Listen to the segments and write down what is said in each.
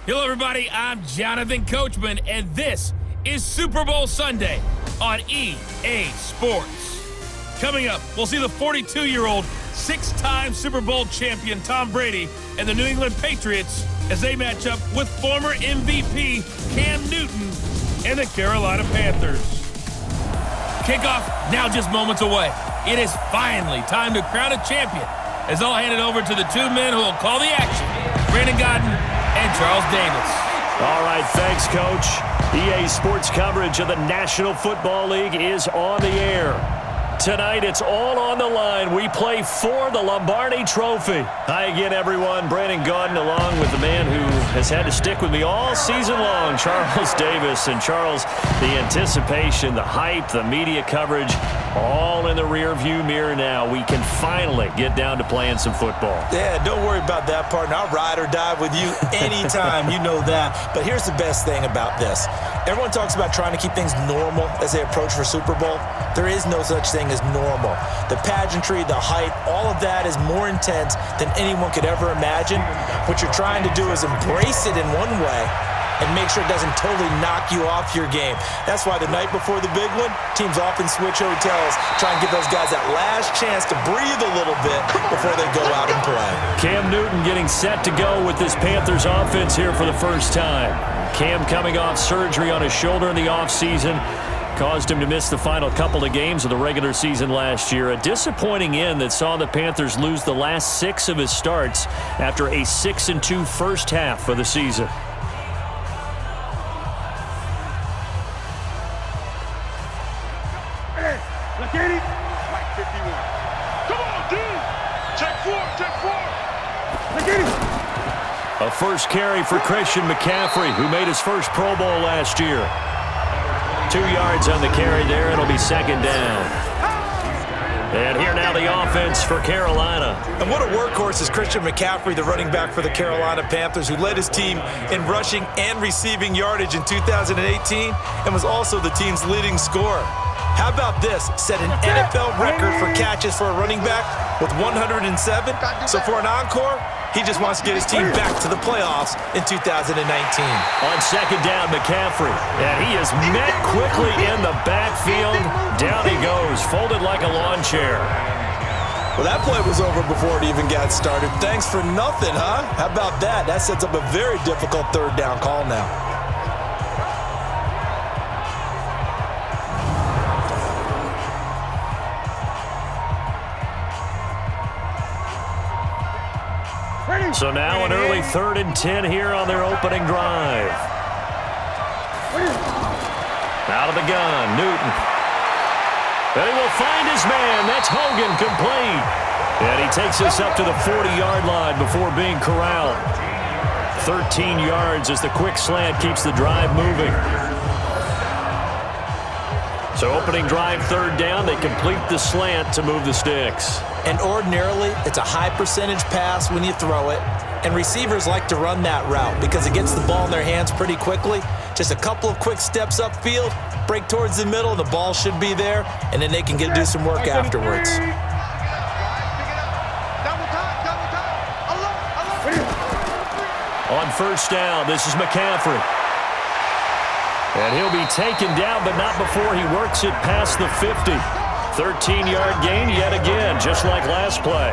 Hello, everybody. I'm Jonathan Coachman, and this is Super Bowl Sunday on EA Sports. Coming up, we'll see the 42-year-old, six-time Super Bowl champion Tom Brady and the New England Patriots as they match up with former MVP Cam Newton and the Carolina Panthers. Kickoff now just moments away. It is finally time to crown a champion as I'll hand it over to the two men who will call the action, Brandon Godden and Charles Davis. All right, thanks, Coach. EA Sports coverage of the National Football League is on the air. Tonight, it's all on the line. We play for the Lombardi Trophy. Hi again, everyone. Brandon Godden along with the man who has had to stick with me all season long, Charles Davis. And Charles, the anticipation, the hype, the media coverage, all in the rearview mirror now. We can finally get down to playing some football. Yeah, don't worry about that part. I'll ride or die with you anytime. You know that. But here's the best thing about this. Everyone talks about trying to keep things normal as they approach for Super Bowl. There is no such thing as normal. The pageantry, the hype, all of that is more intense than anyone could ever imagine. What you're trying to do is embrace it in one way and make sure it doesn't totally knock you off your game. That's why the night before the big one, teams often switch hotels, try and give those guys that last chance to breathe a little bit before they go out and play. Cam Newton getting set to go with this Panthers offense here for the first time. Cam coming off surgery on his shoulder in the offseason. Caused him to miss the final couple of games of the regular season last year. A disappointing end that saw the Panthers lose the last 6 of his starts after a 6-2 first half of the season. Look at it. Like 51. Come on, dude. Check 4. Look at it. A first carry for Christian McCaffrey, who made his first Pro Bowl last year. 2 yards on the carry there. It'll be second down. And here now the offense for Carolina. And what a workhorse is Christian McCaffrey, the running back for the Carolina Panthers, who led his team in rushing and receiving yardage in 2018 and was also the team's leading scorer. How about this? Set an NFL record for catches for a running back with 107. So for an encore, he just wants to get his team back to the playoffs in 2019. On second down, McCaffrey. And he is met quickly in the backfield. Down he goes, folded like a lawn chair. Well, that play was over before it even got started. Thanks for nothing, huh? How about that? That sets up a very difficult third down call now. So now an early 3rd and 10 here on their opening drive. Out of the gun, Newton. And he will find his man. That's Hogan, complete. And he takes us up to the 40-yard line before being corralled. 13 yards as the quick slant keeps the drive moving. So opening drive, third down, they complete the slant to move the sticks. And ordinarily, it's a high percentage pass when you throw it. And receivers like to run that route because it gets the ball in their hands pretty quickly. Just a couple of quick steps upfield, break towards the middle, and the ball should be there. And then they can do some work afterwards. On first down, this is McCaffrey. And he'll be taken down, but not before he works it past the 50. 13-yard gain yet again, just like last play.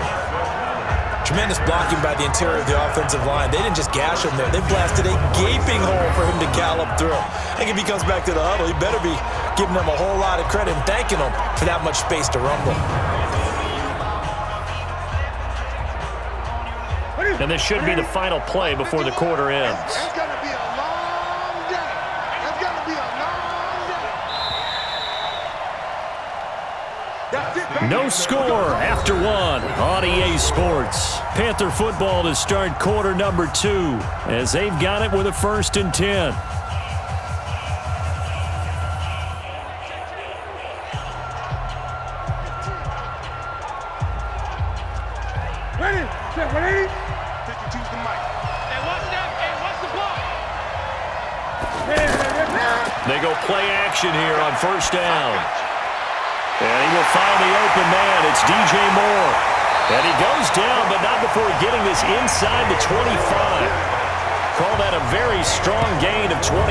Tremendous blocking by the interior of the offensive line. They didn't just gash him there. They blasted a gaping hole for him to gallop through. I think if he comes back to the huddle, he better be giving them a whole lot of credit and thanking them for that much space to rumble. And this should be the final play before the quarter ends. It's going to be a long day. It's going to be a long day. No score after one on EA Sports. Panther football to start quarter number 2 as they've got it with a 1st and 10. Ready? Set 180. 52's the mic. Hey, what's that? Hey, what's the ball? They go play action here on first down. And he will find the open man. It's DJ Moore. And he goes down, but not before getting this inside the 25. Call that a very strong gain of 24.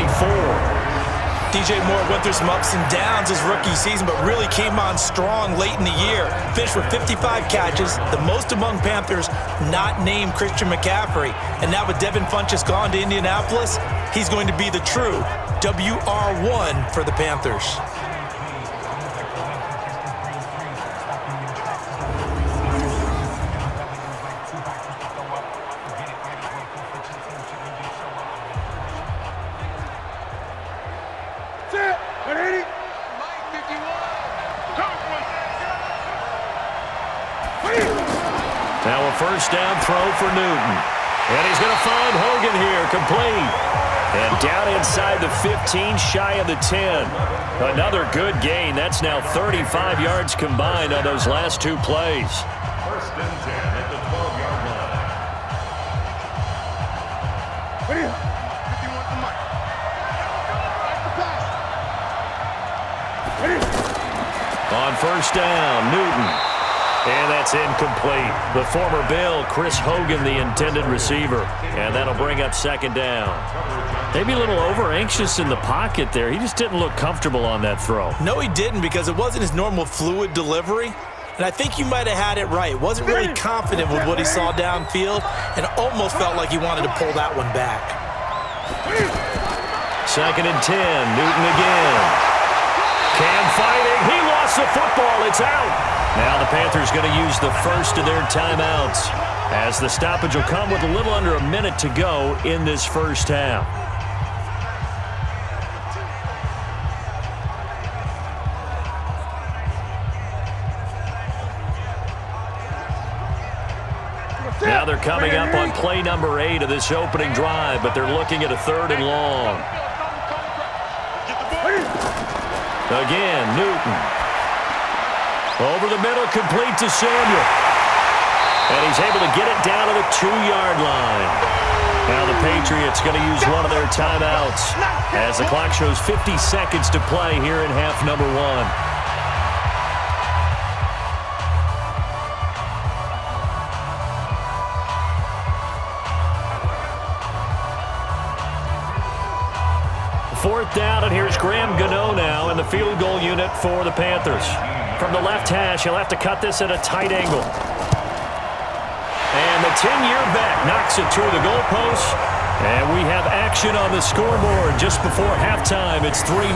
DJ Moore went through some ups and downs his rookie season, but really came on strong late in the year. Finished with 55 catches, the most among Panthers not named Christian McCaffrey. And now with Devin Funchess gone to Indianapolis, he's going to be the true WR1 for the Panthers. Now a first down throw for Newton. And he's going to find Hogan here, complete. And down inside the 15, shy of the 10. Another good gain. That's now 35 yards combined on those last two plays. First and 10 at the 12-yard line. 51 to Mike. On first down, Newton. And that's incomplete. The former Bill, Chris Hogan, the intended receiver. And that'll bring up second down. Maybe a little over-anxious in the pocket there. He just didn't look comfortable on that throw. No, he didn't, because it wasn't his normal fluid delivery. And I think you might have had it right. Wasn't really confident with what he saw downfield and almost felt like he wanted to pull that one back. Second and 10, Newton again. Cam fighting. He lost the football. It's out. Now the Panthers going to use the first of their timeouts, as the stoppage will come with a little under a minute to go in this first half. Now they're coming up on play number 8 of this opening drive, but they're looking at a 3rd and long. Again, Newton. Over the middle, complete to Samuel. And he's able to get it down to the 2-yard line. Now the Patriots going to use one of their timeouts, as the clock shows 50 seconds to play here in half number 1. Fourth down, and here's Graham Gano now in the field goal unit for the Panthers. From the left hash, he'll have to cut this at a tight angle. And the 10-year vet knocks it through the goalpost. And we have action on the scoreboard just before halftime. It's 3-0.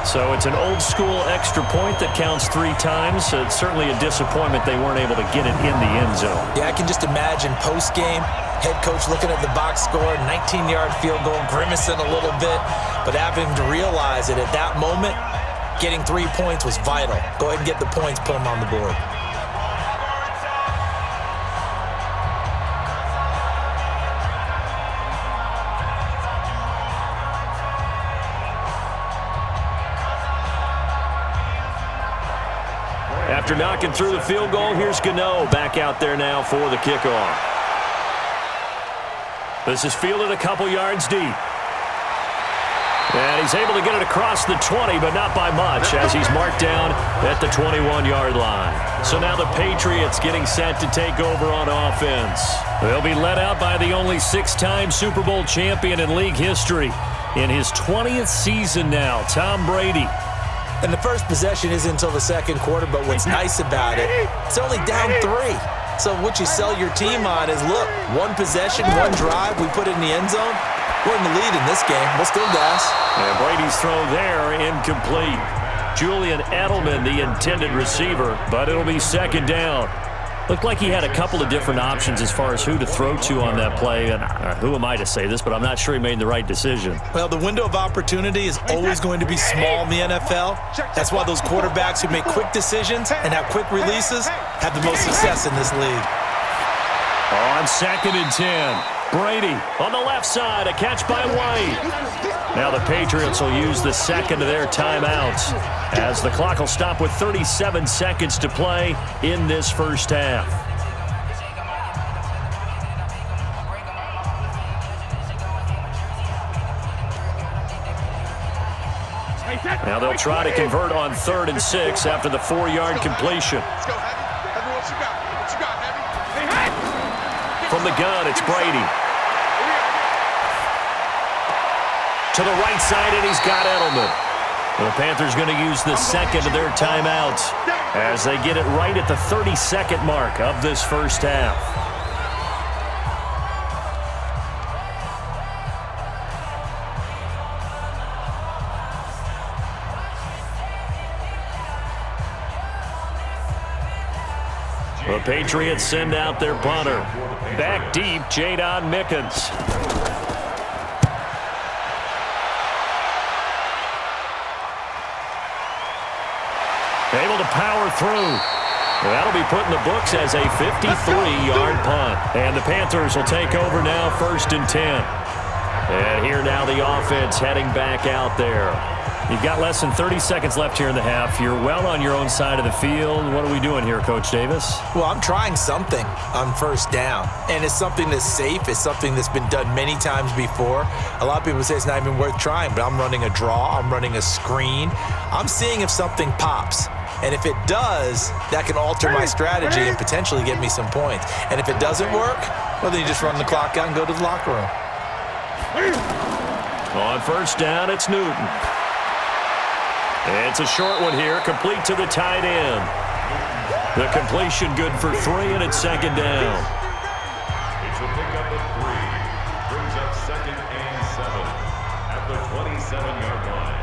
So it's an old-school extra point that counts 3 times. So it's certainly a disappointment they weren't able to get it in the end zone. Yeah, I can just imagine post-game, head coach looking at the box score, 19-yard field goal, grimacing a little bit, but having to realize that at that moment, getting 3 points was vital. Go ahead and get the points, put them on the board. After knocking through the field goal, here's Gano back out there now for the kickoff. This is fielded a couple yards deep. And he's able to get it across the 20, but not by much, as he's marked down at the 21-yard line. So now the Patriots getting set to take over on offense. They'll be led out by the only 6-time Super Bowl champion in league history. In his 20th season now, Tom Brady. And the first possession isn't until the second quarter, but what's nice about it, it's only down 3. So what you sell your team on is, look, 1 possession, 1 drive, we put it in the end zone. We're in the lead in this game. Let's go, guys. And Brady's throw there, incomplete. Julian Edelman, the intended receiver, but it'll be second down. Looked like he had a couple of different options as far as who to throw to on that play. And who am I to say this, but I'm not sure he made the right decision. Well, the window of opportunity is always going to be small in the NFL. That's why those quarterbacks who make quick decisions and have quick releases have the most success in this league. On second and 10. Brady on the left side, a catch by White. Now the Patriots will use the second of their timeouts, as the clock will stop with 37 seconds to play in this first half. Now they'll try to convert on 3rd and 6 after the 4-yard completion. Let's go, Heavy. Heavy, what you got? What you got, Heavy? Hey, From the gun, it's Brady. to the right side, and he's got Edelman. The Panthers going to use the second of their timeouts as they get it right at the 30-second mark of this first half. The Patriots send out their punter. Back deep, Jadon Mickens. Able to power through. That'll be put in the books as a 53-yard punt. And the Panthers will take over now, 1st and 10. And here now the offense heading back out there. You've got less than 30 seconds left here in the half. You're well on your own side of the field. What are we doing here, Coach Davis? Well, I'm trying something on first down, and it's something that's safe. It's something that's been done many times before. A lot of people say it's not even worth trying, but I'm running a draw. I'm running a screen. I'm seeing if something pops. And if it does, that can alter my strategy and potentially get me some points. And if it doesn't work, well, then you just run the clock out and go to the locker room. On first down, it's Newton. It's a short one here, complete to the tight end. The completion good for 3, and it's 2nd down. It's a pickup of 3. Brings up 2nd and 7 at the 27-yard line.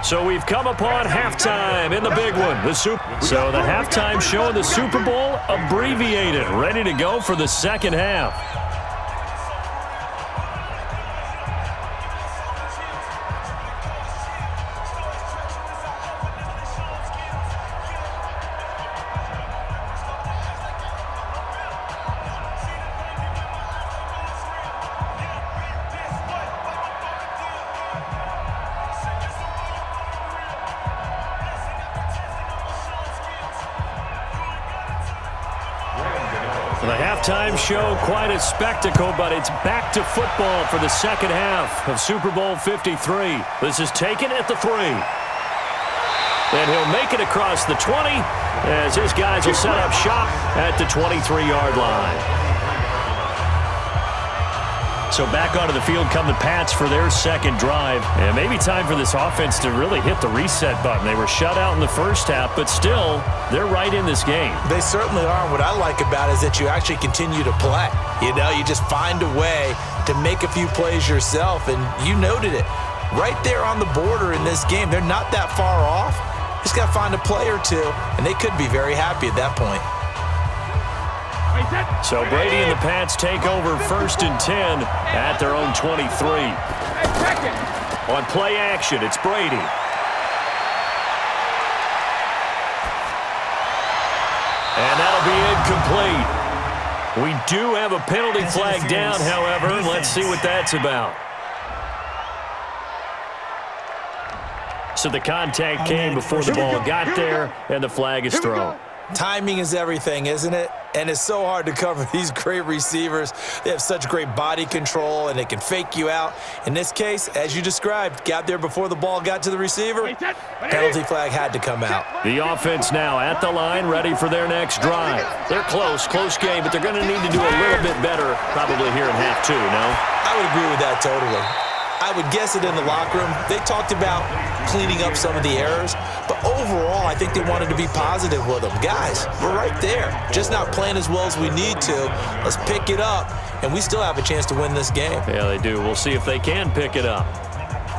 So we've come upon halftime in the big one. So the halftime show in the Super Bowl abbreviated, ready to go for the second half. The halftime show, quite a spectacle, but it's back to football for the second half of Super Bowl 53. This is taken at the 3. And he'll make it across the 20 as his guys will set up shop at the 23-yard line. So back onto the field come the Pats for their second drive. And maybe time for this offense to really hit the reset button. They were shut out in the first half, but still, they're right in this game. They certainly are. What I like about it is that you actually continue to play. You know, you just find a way to make a few plays yourself, and you noted it. Right there on the border in this game, they're not that far off. Just got to find a play or two, and they could be very happy at that point. So Brady and the Pats take over 1st and 10 at their own 23. On play action, it's Brady. And that'll be incomplete. We do have a penalty flag down, however. Let's see what that's about. So the contact came before the ball got there, and the flag is thrown. Timing is everything, isn't it? And it's so hard to cover these great receivers. They have such great body control, and they can fake you out. In this case, as you described, got there before the ball got to the receiver. Penalty flag had to come out. The offense now at the line, ready for their next drive. They're close game, but they're going to need to do a little bit better probably here in half 2, no? I would agree with that totally. I would guess it in the locker room. They talked about cleaning up some of the errors, but overall, I think they wanted to be positive with them. Guys, we're right there. Just not playing as well as we need to. Let's pick it up, and we still have a chance to win this game. Yeah, they do. We'll see if they can pick it up.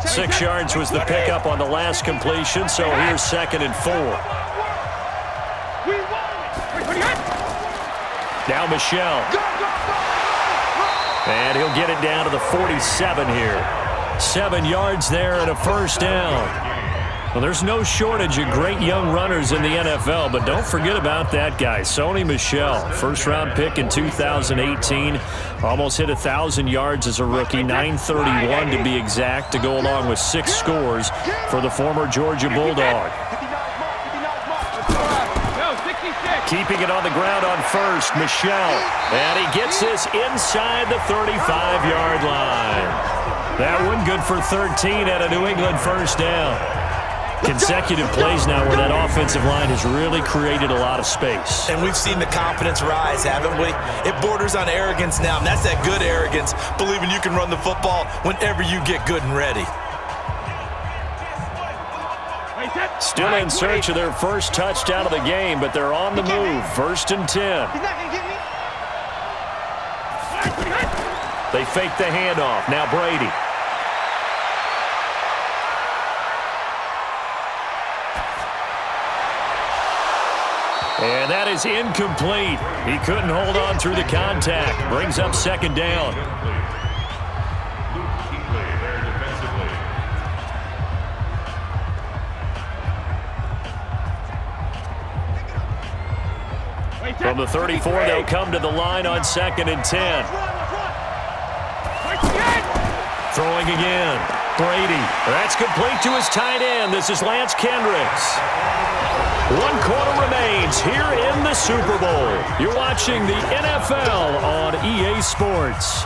6 yards was the pickup on the last completion, so here's 2nd and 4. Now Michelle. And he'll get it down to the 47 here. 7 yards there and a first down. Well, there's no shortage of great young runners in the NFL, but don't forget about that guy, Sony Michel. First-round pick in 2018. Almost hit 1,000 yards as a rookie, 931 to be exact, to go along with 6 scores for the former Georgia Bulldog. Keeping it on the ground on first, Michel. And he gets this inside the 35-yard line. That one good for 13 at a New England first down. Consecutive plays now where that offensive line has really created a lot of space. And we've seen the confidence rise, haven't we? It borders on arrogance now, and that's that good arrogance, believing you can run the football whenever you get good and ready. Still in search of their first touchdown of the game, but they're on the move. 1st and 10. He's not going to get me. They fake the handoff. Now Brady. And that is incomplete. He couldn't hold on through the contact. Brings up 2nd down. From the 34, they'll come to the line on 2nd and 10. Throwing again. Brady. That's complete to his tight end. This is Lance Kendricks. 1 quarter remains here in the Super Bowl. You're watching the NFL on EA Sports.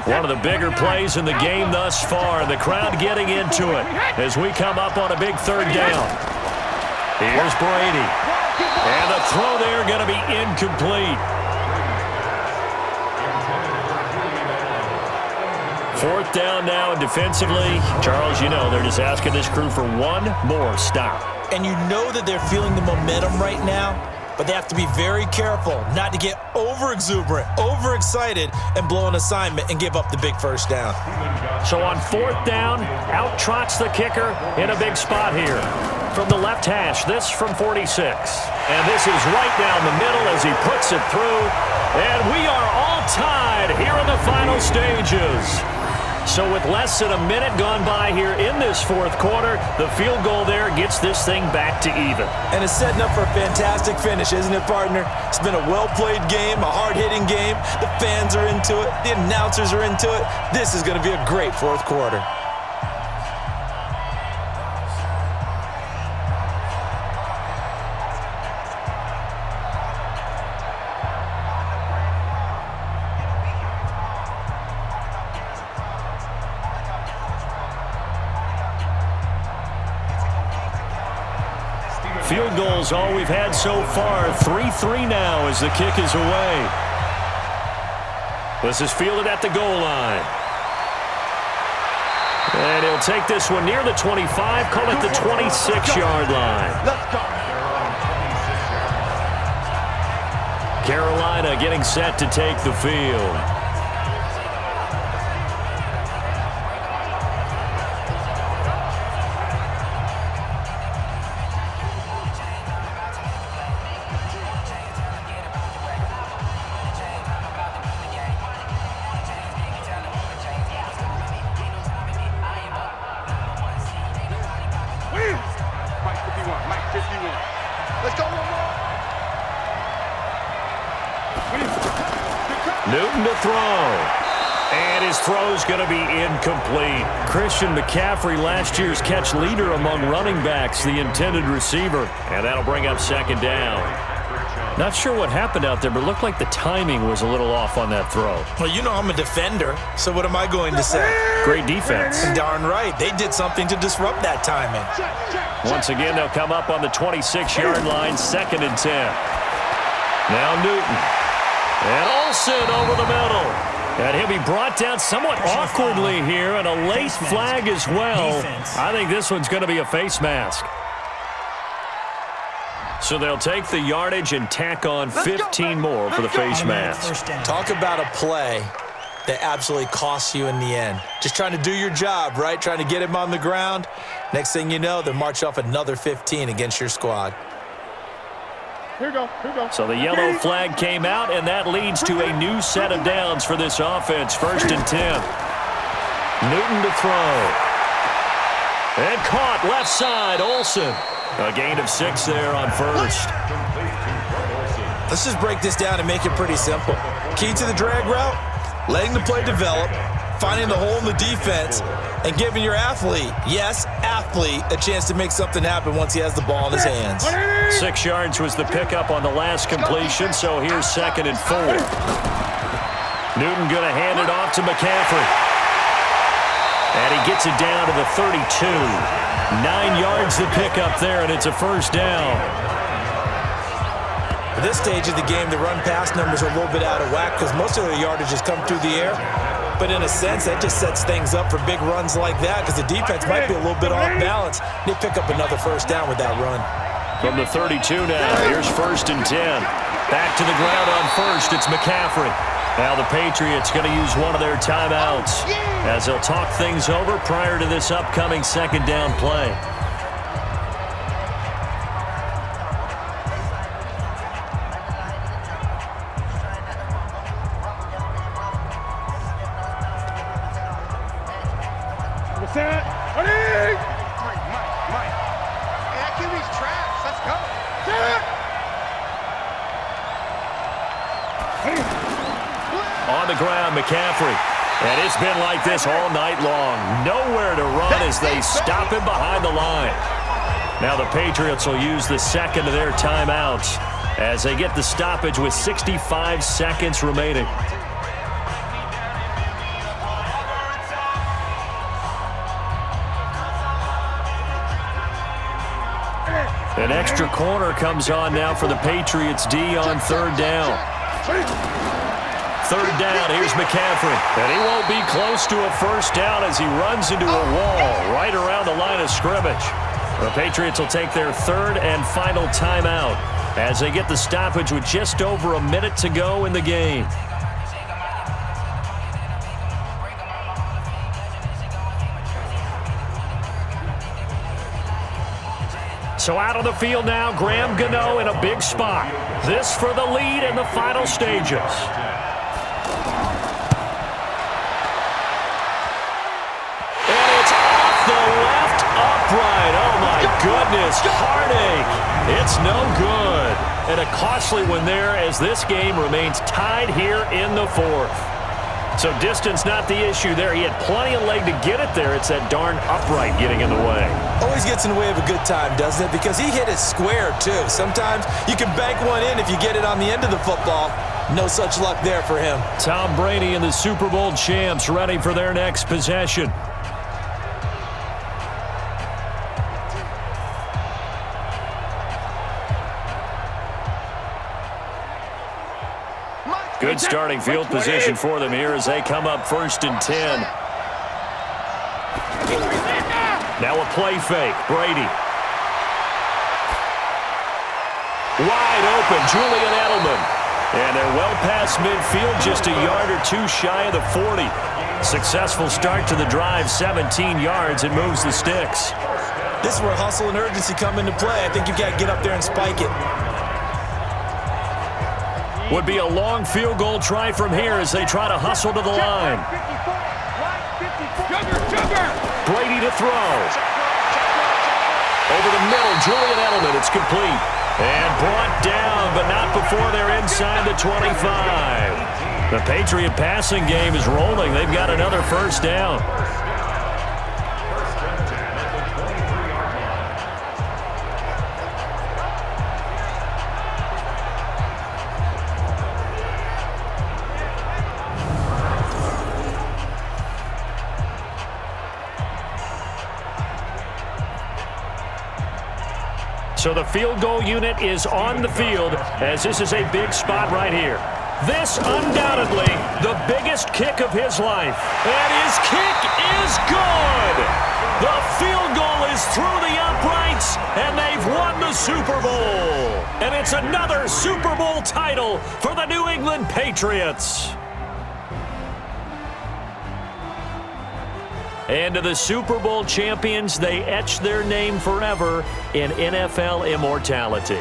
One of the bigger plays in the game thus far, and the crowd getting into it as we come up on a big 3rd down. Here's Brady. And the throw there going to be incomplete. 4th down now, and defensively, Charles, you know, they're just asking this crew for one more stop. And you know that they're feeling the momentum right now, but they have to be very careful not to get over-exuberant, overexcited, and blow an assignment and give up the big 1st down. So on 4th down, out trots the kicker in a big spot here. From the left hash, this from 46. And this is right down the middle as he puts it through. And we are all tied here in the final stages. So with less than a minute gone by here in this 4th quarter, the field goal there gets this thing back to even. And it's setting up for a fantastic finish, isn't it, partner? It's been a well-played game, a hard-hitting game. The fans are into it. The announcers are into it. This is going to be a great 4th quarter. Field goals all we've had so far. 3-3 now as the kick is away. This is fielded at the goal line. And he'll take this one near the 25, call it the 26-yard line. Let's go. Carolina getting set to take the field. Let's go. Newton to throw. And his throw's going to be incomplete. Christian McCaffrey, last year's catch leader among running backs, the intended receiver. And that'll bring up 2nd down. Not sure what happened out there, but it looked like the timing was a little off on that throw. Well, you know I'm a defender, so what am I going to say? Great defense. Darn right. They did something to disrupt that timing. Once again, they'll come up on the 26-yard line, 2nd and 10. Now Newton. And Olsen over the middle. And he'll be brought down somewhat awkwardly here, and a late flag as well. I think this one's going to be a face mask. So they'll take the yardage and tack on 15 more for the face mask. Talk about a play that absolutely costs you in the end. Just trying to do your job, right? Trying to get him on the ground. Next thing you know, they'll march off another 15 against your squad. Here we go. So the yellow flag came out, and that leads to a new set of downs for this offense. 1st and 10. Newton to throw. And caught left side, Olsen. A gain of 6 there on 1st. Let's just break this down and make it pretty simple. Key to the drag route, letting the play develop, finding the hole in the defense and giving your athlete, yes, athlete, a chance to make something happen once he has the ball in his hands. 6 yards was the pickup on the last completion, so here's 2nd and 4. Newton going to hand it off to McCaffrey. And he gets it down to the 32. 9 yards the pickup there, and it's a first down. At this stage of the game, the run-pass numbers are a little bit out of whack because most of their yardage has come through the air. But in a sense, that just sets things up for big runs like that because the defense might be a little bit off balance. They pick up another first down with that run. From the 32 now, here's 1st and 10. Back to the ground on first, it's McCaffrey. Now the Patriots going to use one of their timeouts as they'll talk things over prior to this upcoming 2nd down play. On the ground, McCaffrey. And it's been like this all night long. Nowhere to run as they stop him behind the line. Now the Patriots will use the 2nd of their timeouts as they get the stoppage with 65 seconds remaining. An extra corner comes on now for the Patriots D on 3rd down. 3rd down, here's McCaffrey. And he won't be close to a first down as he runs into a wall right around the line of scrimmage. The Patriots will take their 3rd and final timeout as they get the stoppage with just over a minute to go in the game. So out on the field now, Graham Gano in a big spot. This for the lead in the final stages. And it's off the left upright. Oh, my goodness. Heartache. It's no good. And a costly one there as this game remains tied here in the 4th. So distance not the issue there. He had plenty of leg to get it there. It's that darn upright getting in the way. Always gets in the way of a good time, doesn't it? Because he hit it square, too. Sometimes you can bank one in if you get it on the end of the football. No such luck there for him. Tom Brady and the Super Bowl champs ready for their next possession. Good starting field position for them here as they come up 1st and 10. Now a play fake. Brady. Wide open, Julian Edelman. And they're well past midfield, just a yard or two shy of the 40. Successful start to the drive, 17 yards, and moves the sticks. This is where hustle and urgency come into play. I think you've got to get up there and spike it. Would be a long field goal try from here as they try to hustle to the line. Brady to throw. Over the middle, Julian Edelman. It's complete. And brought down, but not before they're inside the 25. The Patriot passing game is rolling. They've got another first down. So the field goal unit is on the field as this is a big spot right here. This undoubtedly the biggest kick of his life. And his kick is good. The field goal is through the uprights, and they've won the Super Bowl. And it's another Super Bowl title for the New England Patriots. And to the Super Bowl champions, they etch their name forever in NFL immortality.